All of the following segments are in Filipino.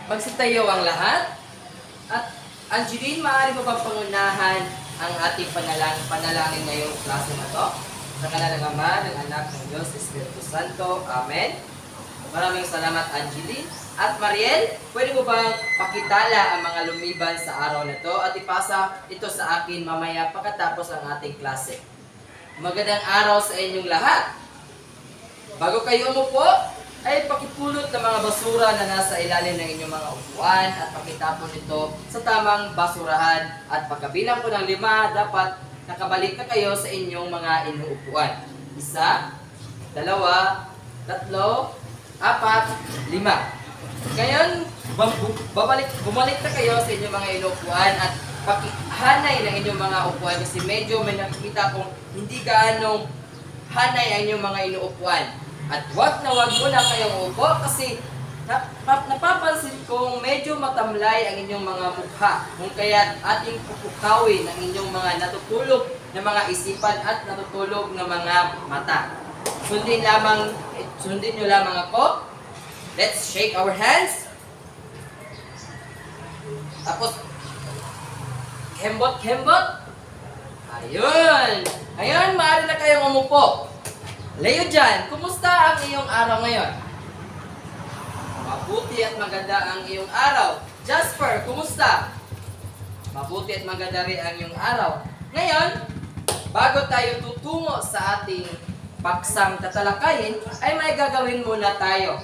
Magsitayo ang lahat. At Angeline, maaari mo bang pangunahan ang ating panalangin ngayong klase na to? Sa ngalan ng Ama, ng Anak, ng Diyos, Espiritu Santo. Amen. Maraming salamat, Angeline. At Mariel, pwede mo bang pakitala ang mga lumiban sa araw na to at ipasa ito sa akin mamaya pagkatapos ang ating klase. Magandang araw sa inyong lahat. Bago kayo umupo, ay pakipulot ng mga basura na nasa ilalim ng inyong mga upuan at pakitapon ito sa tamang basurahan. At pagkabilang ko ng 5, dapat nakabalik na kayo sa inyong mga inuupuan. 1, 2, 3, 4, 5. Ngayon, bumalik na kayo sa inyong mga inuupuan at pakihanay ng inyong mga upuan kasi medyo may nakikita kong hindi gaano hanay ang inyong mga inuupuan. At wag muna kayong upo kasi napapansin kong medyo matamlay ang inyong mga mukha. Kung kaya ating pupukawin ang inyong mga natutulog na mga isipan at natutulog na mga mata. Sundin nyo lamang ako. Let's shake our hands. Tapos, kembot. Ayun. Ngayon, maaari na kayong umupo. Leo dyan, kumusta ang iyong araw ngayon? Mabuti at maganda ang iyong araw. Jasper, kumusta? Mabuti at maganda rin ang iyong araw. Ngayon, bago tayo tutungo sa ating paksang tatalakayin, ay may gagawin muna tayo.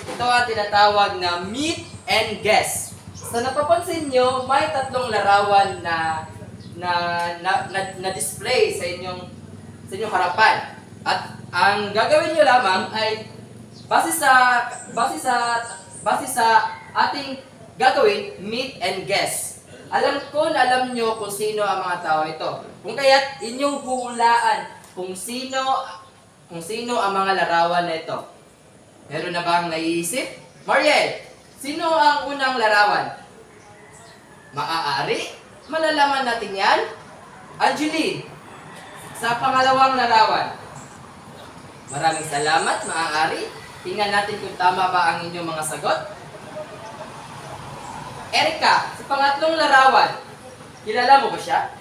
Ito ang tinatawag na meet and guess. So napapansin nyo, may 3 larawan na display sa inyong harapan. At ang gagawin nyo lamang ay base sa ating gagawin, meet and guess. Alam nyo kung sino ang mga tao ito. Kung kaya't inyong hulaan kung sino ang mga larawan na ito. Meron na bang naiisip? Mariel, sino ang unang larawan? Maaari? Malalaman natin yan? Angeline, sa pangalawang larawan. Maraming salamat, maaari. Tingnan natin kung tama ba ang inyong mga sagot. Erika, sa pangatlong larawan, kilala mo ba siya?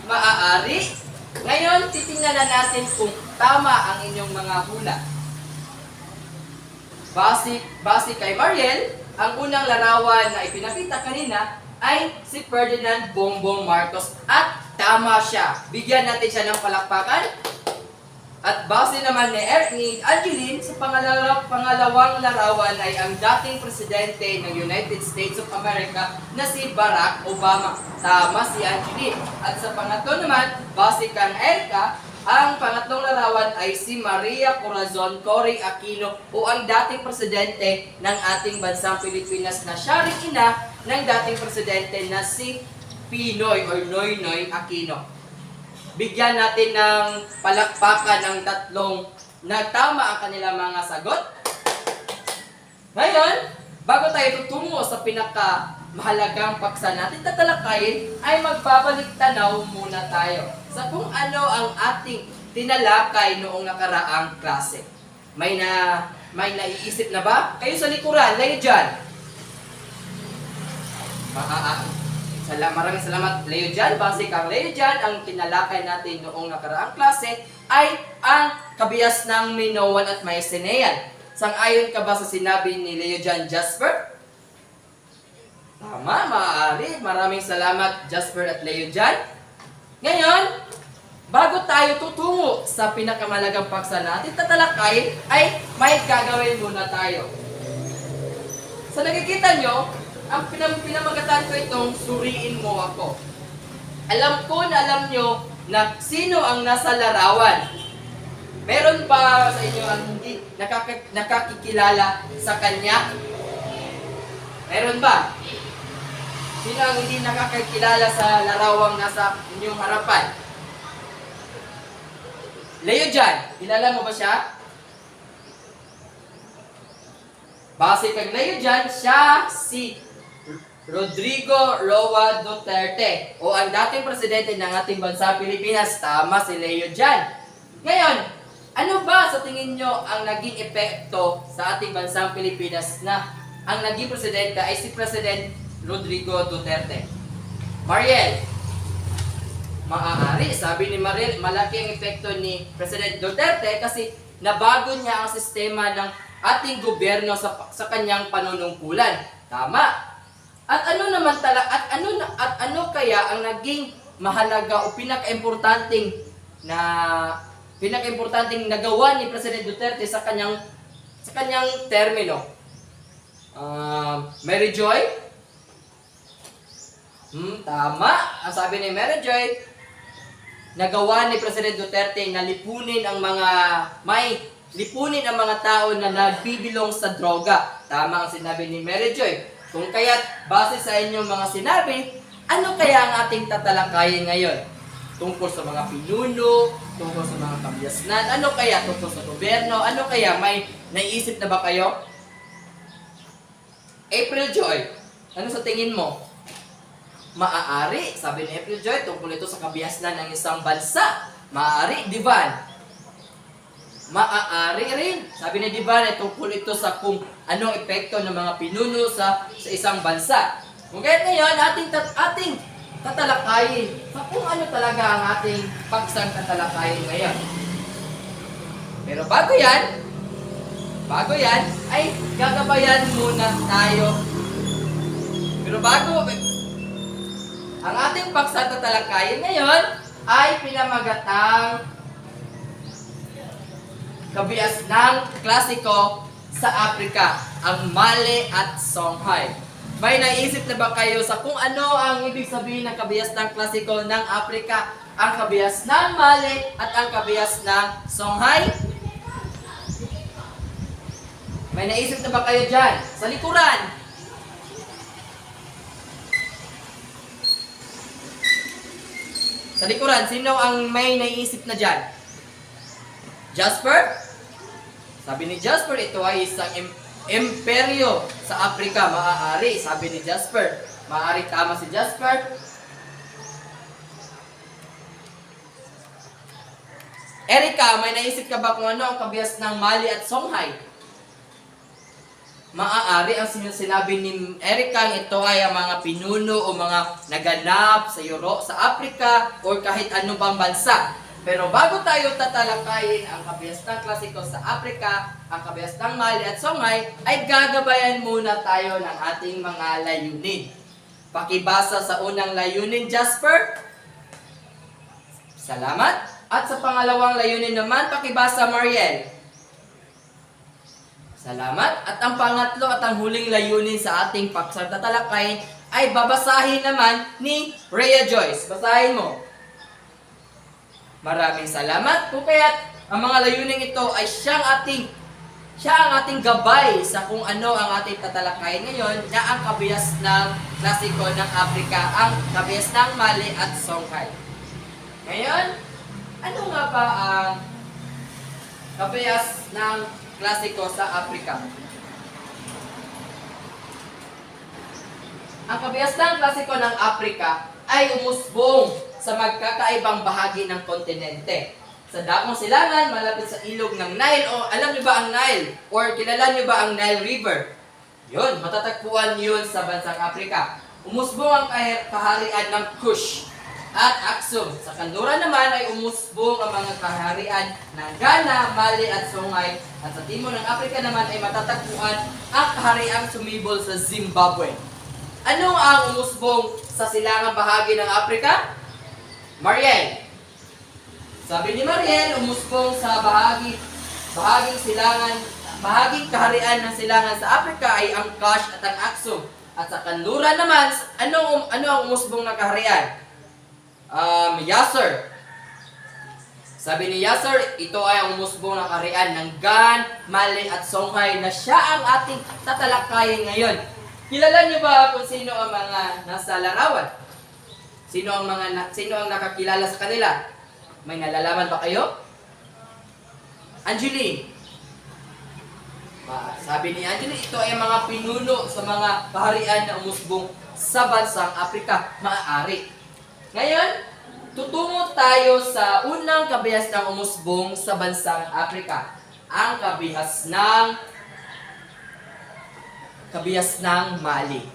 Maaari. Ngayon, titingnan na natin kung tama ang inyong mga hula. Base kay Mariel, ang unang larawan na ipinakita kanina ay si Ferdinand Bongbong Marcos at tama siya. Bigyan natin siya ng palakpakan. At base naman ni Angeline, sa pangalawang larawan ay ang dating presidente ng United States of America na si Barack Obama. Tama si Angeline. At sa pangatlo naman, base kang Erika, ang pangatlong larawan ay si Maria Corazon Cory Aquino o ang dating presidente ng ating bansang Pilipinas na siya rin ina ng dating presidente na si Pinoy or Noynoy Aquino. Bigyan natin ng palakpakan ang 3 na tama ang kanilang mga sagot. Ngayon, bago tayo tutungo sa pinakamahalagang paksa natin tatalakayin, ay magbabalik tanaw muna tayo sa kung ano ang ating tinalakay noong nakaraang klase. May naiisip na ba? Kayo sa likuran, layo dyan. Maraming salamat, Leo Jan. Base kang Leo Jan, ang tinalakay natin noong nakaraang klase ay ang kabias ng Minoan at Mycenaean. Sang-ayon ka ba sa sinabi ni Leo Jan Jasper? Tama, maaari. Maraming salamat, Jasper at Leo Jan. Ngayon, bago tayo tutungo sa pinakamalagang paksa natin tatalakayin, ay may gagawin muna tayo. Sa nakikita nyo, ang pinamagatan ko itong suriin mo ako. Alam nyo na sino ang nasa larawan. Meron ba sa inyo ang hindi nakakikilala sa kanya? Meron ba? Sino ang hindi nakakikilala sa larawang nasa inyong harapan? Leo Jan, kilala mo ba siya? Base kang Leo Jan, siya si Rodrigo Roa Duterte o ang dating presidente ng ating bansa Pilipinas. Tama si Leo Jan. Ngayon, ano ba sa tingin nyo ang naging epekto sa ating bansang Pilipinas na ang naging presidente ay si President Rodrigo Duterte. Mariel, maaari, sabi ni Mariel, malaki ang epekto ni President Duterte kasi nabago niya ang sistema ng ating gobyerno sa kanyang panunungkulan. Tama. At ano naman ano kaya ang naging mahalaga o pinaka-importanting nagawa ni President Duterte sa kanyang termino? Mary Joy? Tama. Ang sabi ni Mary Joy, nagawa ni President Duterte na lipunin ang mga tao na nagbibilong sa droga. Tama ang sinabi ni Mary Joy. Kung kaya't base sa inyong mga sinabi, ano kaya ang ating tatalakayin ngayon? Tungkol sa mga pinuno, tungkol sa mga kabiasnan, ano kaya tungkol sa gobyerno, ano kaya may naiisip na ba kayo? April Joy, ano sa tingin mo? Maaari, sabi ni April Joy, tungkol ito sa kabiasnan ng isang bansa. Maaari, Divan. Maaari rin. Sabi ni Divan, tungkol ito sa kung anong epekto ng mga pinuno sa isang bansa. Kung kaya ngayon, ating tatalakayin kung ano talaga ang ating paksang tatalakayin ngayon. Pero bago yan, ay gagabayan muna tayo. Pero ang ating paksang tatalakayin ngayon ay pinamagatang kabiasnang klasiko sa Afrika, ang Mali at Songhai. May naisip na ba kayo sa kung ano ang ibig sabihin ng kabiasnang klasiko ng Afrika, ang kabiasnang Mali at ang kabiasnang Songhai? May naisip na ba kayo dyan? Sa likuran. Sa likuran, sino ang may naisip na dyan? Jasper? Sabi ni Jasper, ito ay isang imperyo sa Afrika. Maaari, sabi ni Jasper. Maaari tama si Jasper. Erika, may naisip ka ba kung ano ang kabias ng Mali at Songhai? Maaari ang sinabi ni Erika, ito ay ang mga pinuno o mga naganap sa sa Afrika o kahit ano bang bansa. Pero bago tayo tatalakayin ang kabiasnang klasiko sa Afrika, ang kabiasnang Mali at Songhai, ay gagabayan muna tayo ng ating mga layunin. Pakibasa sa unang layunin, Jasper. Salamat. At sa pangalawang layunin naman, pakibasa, Mariel. Salamat. At ang pangatlo at ang huling layunin sa ating paksang tatalakayin ay babasahin naman ni Rhea Joyce. Basahin mo. Maraming salamat. Kung kaya't ang mga layuning ito ay siya ang ating gabay sa kung ano ang ating tatalakayin ngayon na ang kabias ng klasiko ng Afrika, ang kabias ng Mali at Songhai. Ngayon, ano nga ba ang kabias ng klasiko sa Afrika? Ang kabias ng klasiko ng Afrika ay umusbong sa magkakaibang bahagi ng kontinente. Sa dakong silangan, malapit sa ilog ng Nile, o alam niyo ba ang Nile? Or kilala niyo ba ang Nile River? Yun, matatagpuan yun sa bansang Afrika. Umusbong ang kaharian ng Kush at Aksum. Sa kanluran naman ay umusbong ang mga kaharian ng Ghana, Mali at Songhai. At sa timog ng Afrika naman ay matatagpuan ang kahariang sumibol sa Zimbabwe. Ano ang umusbong sa silangang bahagi ng Afrika? Mariel. Sabi ni Mariel, umusbong sa bahaging kaharian ng silangan sa Afrika ay ang Kush at ang Aksum. At sa kanluran naman, ano ang umusbong na kaharian? Yasser. Sabi ni Yasser, ito ay ang umusbong na kaharian ng Gan, Mali at Songhai na siya ang ating tatalakayin ngayon. Kilala niyo ba kung sino ang mga nasa larawan? Sino ang nakakilala sa kanila? May nalalaman ba kayo? Angeline. Sabi ni Angeline, ito ay mga pinuno sa mga kaharian na umusbong sa bansang Afrika. Maaari. Ngayon, tutungo tayo sa unang kabihas ng umusbong sa bansang Afrika. Ang kabihas ng kabias ng Mali.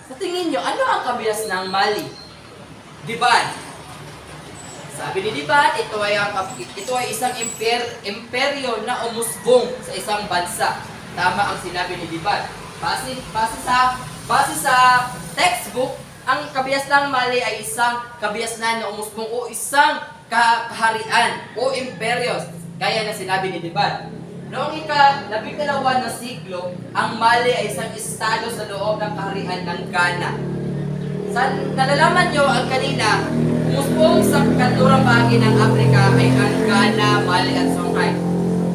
Sa tingin nyo, ano ang kabias ng Mali? Diban. Sabi ni Diban, ito ay isang imperyo na umusbong sa isang bansa. Tama ang sinabi ni Diban. Base sa textbook, ang kabias ng Mali ay isang kabiasnan na umusbong o isang kaharian o imperyo, gaya na sinabi ni Diban. Noong ika-12 na siglo, ang Mali ay isang estado sa loob ng kaharian ng Ghana. Nalalaman nyo ang kanina, umusbong sa kanlurang bahagi ng Afrika ay ang Ghana, Mali at Songhai.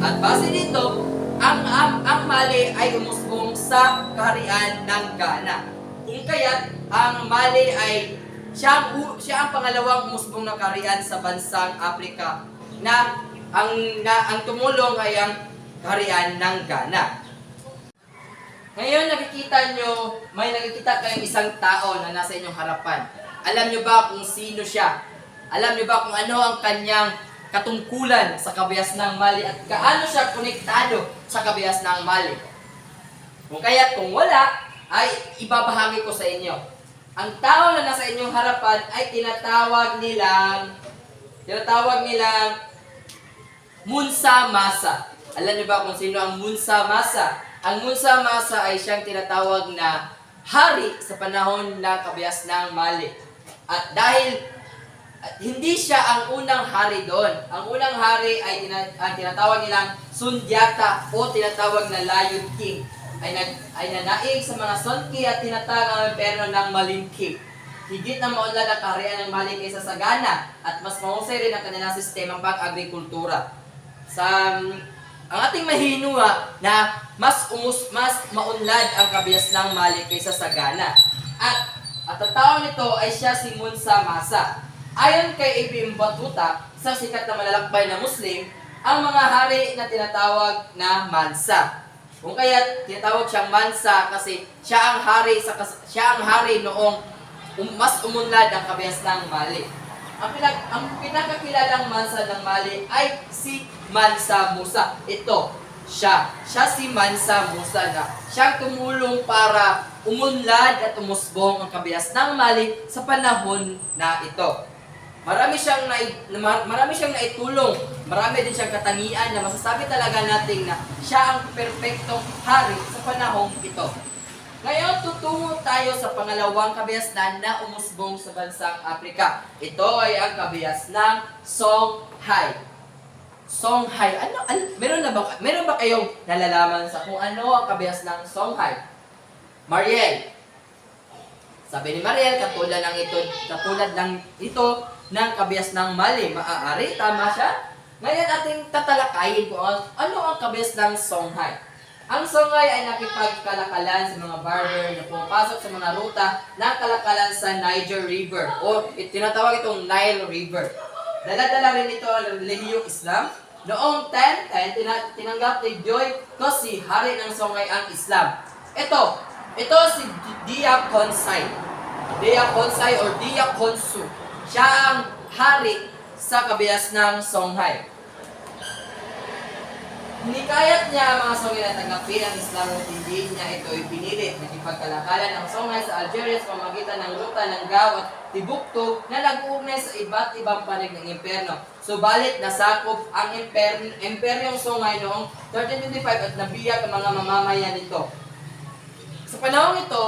At base dito, ang Mali ay umusbong sa kaharian ng Ghana. Kung kaya't ang Mali ay siya ang pangalawang umusbong na kaharian sa bansang Afrika na ang tumulong ay ang kaharian ng Ghana. Ngayon may nakikita kayong isang tao na nasa inyong harapan. Alam nyo ba kung sino siya? Alam nyo ba kung ano ang kanyang katungkulan sa kabias ng Mali at kaano siya konektado sa kabias ng Mali? Kung wala, ay ibabahagi ko sa inyo. Ang tao na nasa inyong harapan ay tinatawag nilang Mansa Musa. Alam niyo ba kung sino ang Mansa Musa? Ang Mansa Musa ay siyang tinatawag na hari sa panahon ng kabias ng Mali. At dahil hindi siya ang unang hari doon. Ang unang hari ay tinatawag nilang Sundiata o tinatawag na Lion King. Ay nanaig sa mga Sonki at tinatawag ang imperyo ng Malinke. Higit na maunlad ang kaharian ng Mali kaysa sa Ghana at mas mahusay rin ang kanilang sistemang pag-agrikultura. Ang ating mahinuha na mas maunlad ang kabias ng Mali kaysa sa Ghana. At ang tao nito ay siya si Mansa Musa. Ayon kay Ibn Battuta, isang sikat na malalakbay na Muslim, ang mga hari na tinatawag na Mansa. Kung kaya tinatawag siyang Mansa kasi siya ang hari noong mas umunlad ang kabias ng Mali. Ang pinakakilalang Mansa ng Mali ay si Mansa Musa. Ito, siya si Mansa Musa na siyang tumulong para umunlad at umusbong ang kabias ng Mali sa panahon na ito. Marami siyang naitulong, marami din siyang katangian na masasabi talaga natin na siya ang perpektong hari sa panahong ito. Ngayon, tutungo tayo sa pangalawang kabiasnan na umusbong sa bansang Afrika. Ito ay ang kabias ng Songhai. Songhai. Meron ba kayong nalalaman sa kung ano ang kabias ng Songhai? Mariel. Sabi ni Mariel, katulad lang ito ng kabias ng Mali. Maaari, tama siya? Ngayon ating tatalakayin kung ano ang kabias ng Songhai. Ang Songhai ay nakipagkalakalan sa mga barber na pumapasok sa mga ruta ng kalakalan sa Niger River o tinatawag itong Nile River. Dala-dala rin ito ang relihiyong Islam. Noong 1010, tinanggap ni Joy Kosi, hari ng Songhai ang Islam. Ito si Dia Konsai. Dia Konsai or Dia Konsu. Siya ang hari sa kabias ng Songhai. Hinikayat niya mga Songhai na tanggapin ang Islam at hindi niya ito ipinilit. Nakipagkalakalan ang Songhai sa Algeria sa pamamagitan ng ruta ng Gao at Timbuktu na nag-uugnay sa iba't ibang panig ng imperno. Subalit nasakop ang imperyong Songhai noong 1325 at nabiyag ang mga mamamayan nito. Sa panahon ito,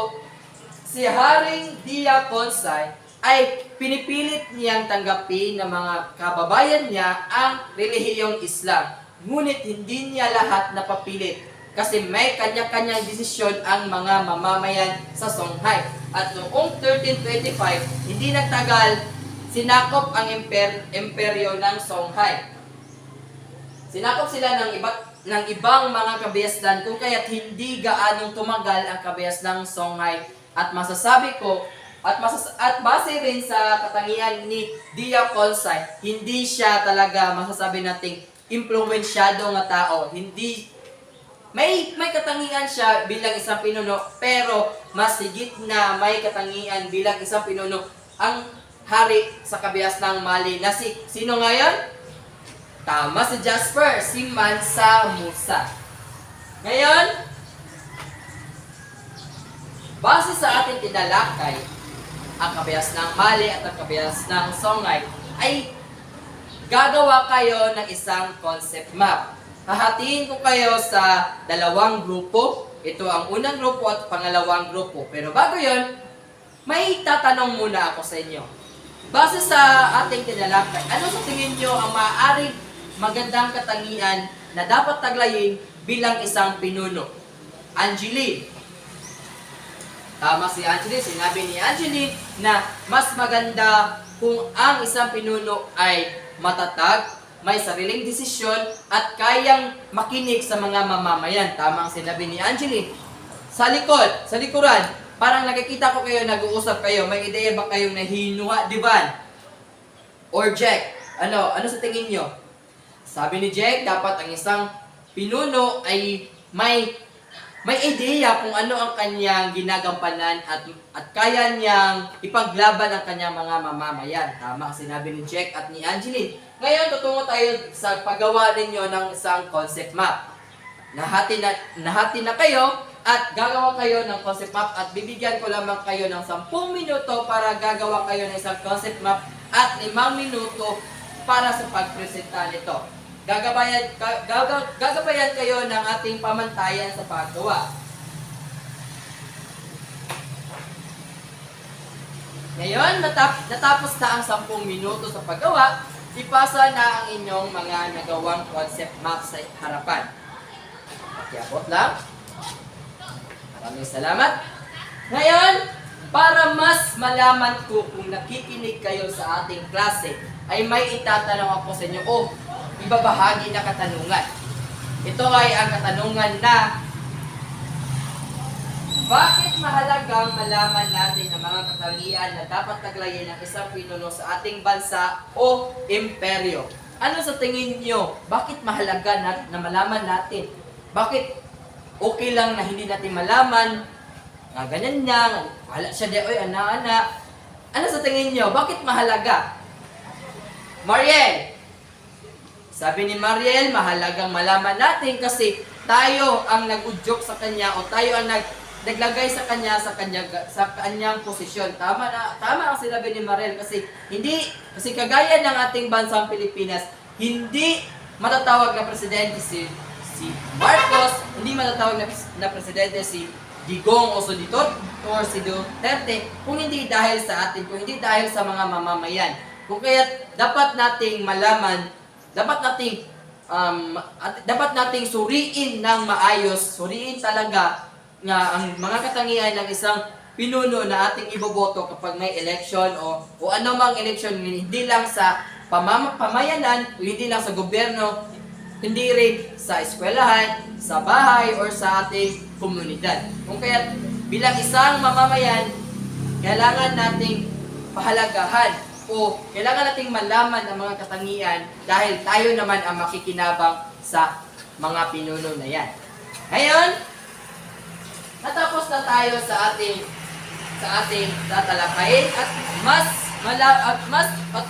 si Haring Dia Konsai ay pinipilit niyang tanggapin ng mga kababayan niya ang relihiyong Islam. Ngunit hindi niya lahat napapilit kasi may kanya-kanyang desisyon ang mga mamamayan sa Songhai. At noong 1325, hindi nagtagal, sinakop ang imperyo ng Songhai. Sinakop sila ng ibang mga kabiasnan kung kaya't hindi gaanong tumagal ang kabias ng Songhai. At masasabi ko, at base rin sa katangian ni Dia Konsai, hindi siya talaga masasabi nating impluwensyado nga tao. Hindi may katangian siya bilang isang pinuno, pero mas higit na may katangian bilang isang pinuno ang hari sa kabias ng Mali na sino ngayon? Tama si Jasper, si Mansa Musa. Ngayon, Base sa ating tinalakay, ang kabias ng mali at ang kabias ng songay ay gagawa kayo ng isang concept map. Hahatiin ko kayo sa dalawang grupo. Ito ang unang grupo at pangalawang grupo. Pero bago yon, may tatanong muna ako sa inyo. Base sa ating tinalakay, ano sa tingin nyo ang maaaring magandang katangian na dapat taglayin bilang isang pinuno? Angeline. Tama si Angeline. Sinabi ni Angeline na mas maganda kung ang isang pinuno ay matatag, may sariling desisyon, at kayang makinig sa mga mamamayan. Tama ang sinabi ni Angeline. Sa likod, sa likuran, parang nakikita ko kayo, nag-uusap kayo. May ideya ba kayong nahinuha, Divan? Or Jack? Ano sa tingin nyo? Sabi ni Jack, dapat ang isang pinuno ay may ideya kung ano ang kanyang ginagampanan at kaya niyang ipaglaban ang kanyang mga mamamayan. Tama ang sinabi ni Jack at ni Angeline. Ngayon, tutungo tayo sa paggawa ninyo ng isang concept map. Nahati na kayo at gagawa kayo ng concept map at bibigyan ko lamang kayo ng 10 minuto para gagawa kayo ng isang concept map at 5 minuto para sa pagpresenta nito. Gagabayan kayo ng ating pamantayan sa paggawa. Ngayon, natapos na ang 10 minuto sa paggawa, ipasa na ang inyong mga nagawang concept map sa harapan. Pakiabot lang. Maraming salamat. Ngayon, para mas malaman ko kung nakikinig kayo sa ating klase, ay may itatanong ako sa inyo o ibabahagi na katanungan. Ito ay ang katanungan na bakit mahalagang malaman natin ang mga katangian na dapat taglayin ng isang pinuno sa ating bansa o imperyo? Ano sa tingin nyo? Bakit mahalaga na malaman natin? Bakit okay lang na hindi natin malaman? Ganyan niya, wala siya di, oy, ana-ana. Ano sa tingin nyo? Bakit mahalaga? Mariel! Sabi ni Mariel, mahalagang malaman natin kasi tayo ang nag-udyok sa kanya o tayo ang naglagay sa kanyang posisyon. Tama ang sinabi ni Mariel kasi kagaya ng ating bansang Pilipinas, hindi matatawag na presidente si Marcos, hindi matatawag na presidente si Digong o si Duterte kung hindi dahil sa atin, kung hindi dahil sa mga mamamayan. Kung kaya dapat nating malaman, dapat nating suriin ng maayos, suriin talaga nga ang mga katangian ng isang pinuno na ating iboboto kapag may election o anumang election, hindi lang sa pamayanan, hindi lang sa gobyerno, hindi rin sa eskwelahan, sa bahay, or sa ating komunidad. Kung kaya bilang isang mamamayan, kailangan nating pahalagahan o kailangan nating malaman ang mga katangian dahil tayo naman ang makikinabang sa mga pinuno na yan. Ngayon, natapos na tayo sa ating tatalakayin at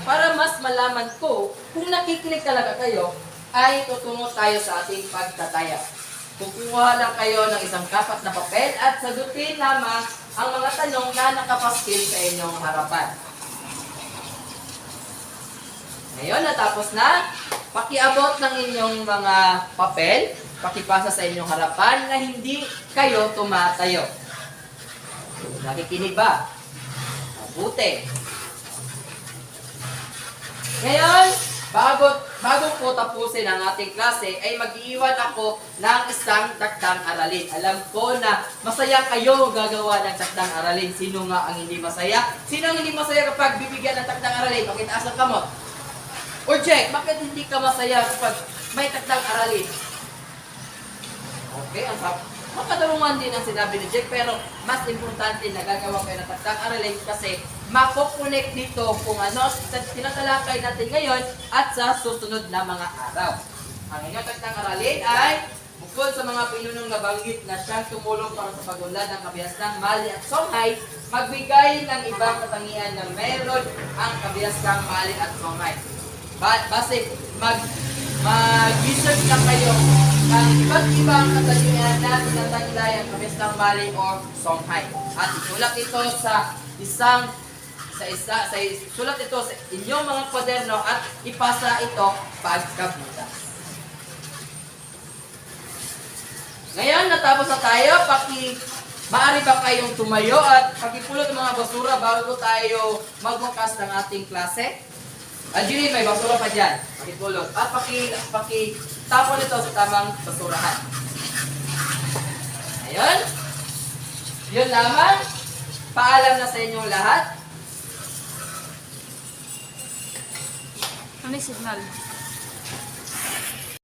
para mas malaman ko kung nakikinig talaga kayo, ay tutungo tayo sa ating pagtataya. Kukuha lang kayo ng isang kapat na papel at sagutin lamang ang mga tanong na nakapaskil sa inyong harapan. Ngayon, natapos na, pakiabot ng inyong mga papel, pakipasa sa inyong harapan na hindi kayo tumatayo. Nakikinig ba? Mabuti. Ngayon, bago po tapusin ang ating klase, ay mag-iiwan ako ng isang takdang aralin. Alam ko na masaya kayo gagawa ng takdang aralin. Sino nga ang hindi masaya? Sino ang hindi masaya kapag bibigyan ng takdang aralin? Pakitaas ang kamot. Or check, bakit hindi ka masaya kapag may takdang aralin? Okay, ang makatarungan din ang sinabi ni Jack, pero mas importante na gagawa kayo ng takdang aralin kasi makukunik dito kung ano tinatalakay natin ngayon at sa susunod na mga araw. Ang inyong takdang aralin ay bukod sa mga pinunong nabanggit na siyang tumulong para sa pagunlad ng kabihasang Mali at Songhai, magbigay ng ibang katangian na meron ang kabihasang Mali at Songhai. Base, mag-research lang kayo ang iba't ibang katangian na tinataglayan Pamilyang Mali o Songhai. At isulat ito sa sulat ito sa inyong mga kwaderno at ipasa ito pagkabutas. Ngayon, natapos na tayo. Maaari ba kayong tumayo at pakipulot ng mga basura bago tayo magwakas ng ating klase? Angeline, may basura pa dyan. Pakipulot. At pakitapon ito sa tamang basurahan. Ayun. Yun lamang. Paalam na sa inyong lahat. Ano yung signal?